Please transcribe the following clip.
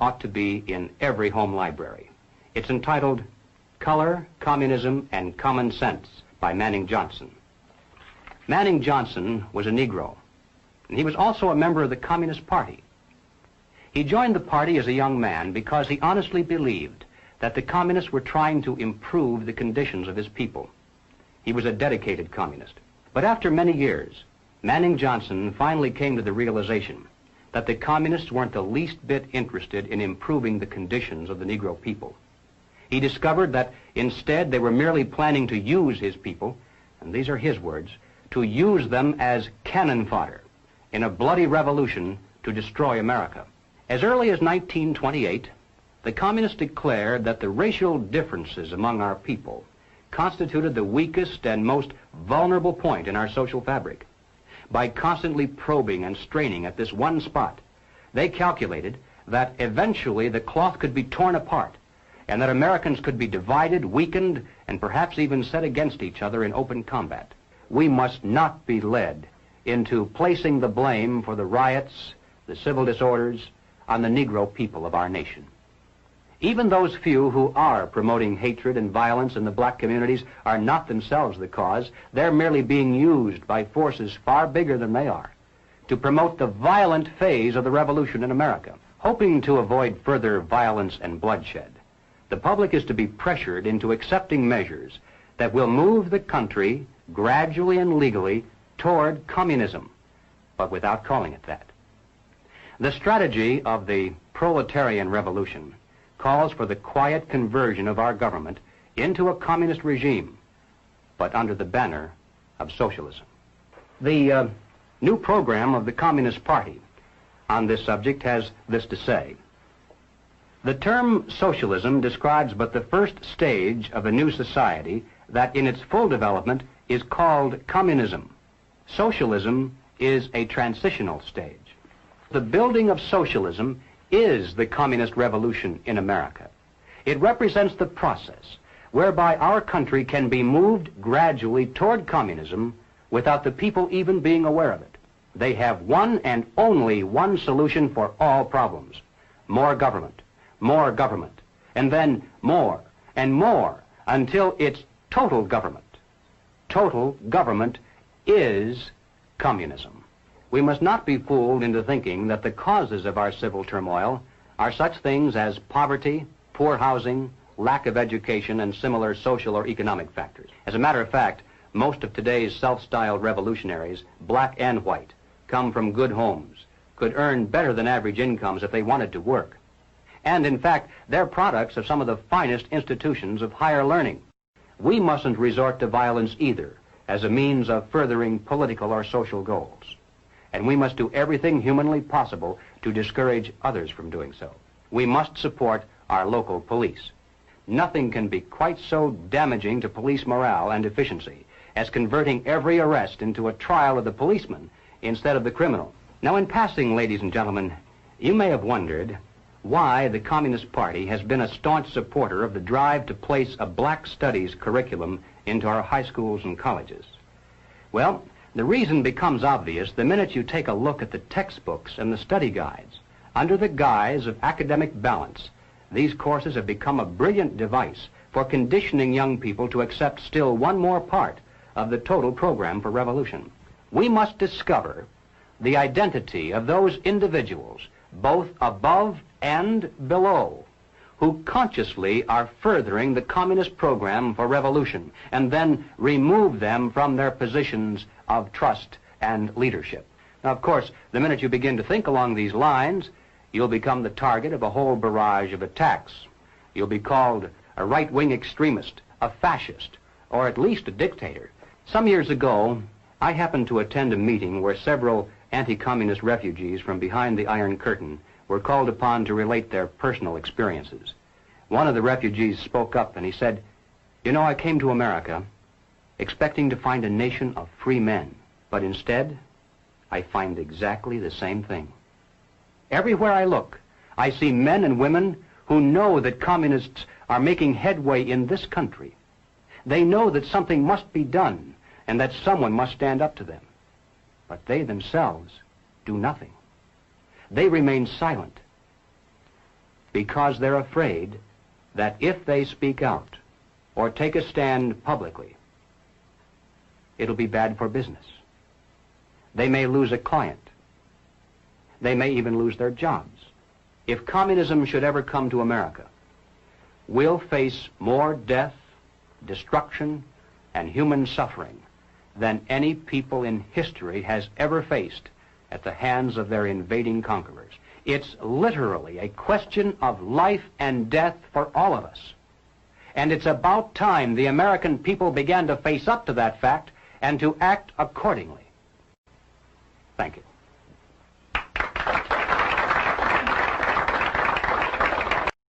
ought to be in every home library. It's entitled Color, Communism, and Common Sense by Manning Johnson. Manning Johnson was a Negro, and he was also a member of the Communist Party. He joined the party as a young man because he honestly believed that the communists were trying to improve the conditions of his people. He was a dedicated communist. But after many years, Manning Johnson finally came to the realization that the communists weren't the least bit interested in improving the conditions of the Negro people. He discovered that instead they were merely planning to use his people, and these are his words, to use them as cannon fodder in a bloody revolution to destroy America. As early as 1928, the communists declared that the racial differences among our people constituted the weakest and most vulnerable point in our social fabric. By constantly probing and straining at this one spot, they calculated that eventually the cloth could be torn apart and that Americans could be divided, weakened, and perhaps even set against each other in open combat. We must not be led into placing the blame for the riots, the civil disorders, on the Negro people of our nation. Even those few who are promoting hatred and violence in the black communities are not themselves the cause. They're merely being used by forces far bigger than they are to promote the violent phase of the revolution in America. Hoping to avoid further violence and bloodshed, the public is to be pressured into accepting measures that will move the country gradually and legally toward communism, but without calling it that. The strategy of the proletarian revolution calls for the quiet conversion of our government into a communist regime, but under the banner of socialism. The new program of the Communist Party on this subject has this to say. The term socialism describes but the first stage of a new society that in its full development is called communism. Socialism is a transitional stage. The building of socialism is the communist revolution in America. It represents the process whereby our country can be moved gradually toward communism without the people even being aware of it. They have one and only one solution for all problems: more government, and then more and more until it's total government. Total government is communism. We must not be fooled into thinking that the causes of our civil turmoil are such things as poverty, poor housing, lack of education, and similar social or economic factors. As a matter of fact, most of today's self-styled revolutionaries, black and white, come from good homes, could earn better than average incomes if they wanted to work. And in fact, they're products of some of the finest institutions of higher learning. We mustn't resort to violence either as a means of furthering political or social goals. And we must do everything humanly possible to discourage others from doing so. We must support our local police. Nothing can be quite so damaging to police morale and efficiency as converting every arrest into a trial of the policeman instead of the criminal. Now, in passing, ladies and gentlemen, you may have wondered why the Communist Party has been a staunch supporter of the drive to place a black studies curriculum into our high schools and colleges. Well, the reason becomes obvious the minute you take a look at the textbooks and the study guides. Under the guise of academic balance, these courses have become a brilliant device for conditioning young people to accept still one more part of the total program for revolution. We must discover the identity of those individuals, both above and below, who consciously are furthering the communist program for revolution, and then remove them from their positions of trust and leadership. Now, of course, the minute you begin to think along these lines, you'll become the target of a whole barrage of attacks. You'll be called a right-wing extremist, a fascist, or at least a dictator. Some years ago, I happened to attend a meeting where several anti-communist refugees from behind the Iron Curtain were called upon to relate their personal experiences. One of the refugees spoke up and he said, "You know, I came to America expecting to find a nation of free men, but instead, I find exactly the same thing. Everywhere I look, I see men and women who know that communists are making headway in this country. They know that something must be done and that someone must stand up to them. But they themselves do nothing. They remain silent. because they're afraid that if they speak out or take a stand publicly, it'll be bad for business. They may lose a client. They may even lose their jobs. If communism should ever come to America, we'll face more death, destruction, and human suffering than any people in history has ever faced at the hands of their invading conquerors. It's literally a question of life and death for all of us. And it's about time the American people began to face up to that fact and to act accordingly. Thank you.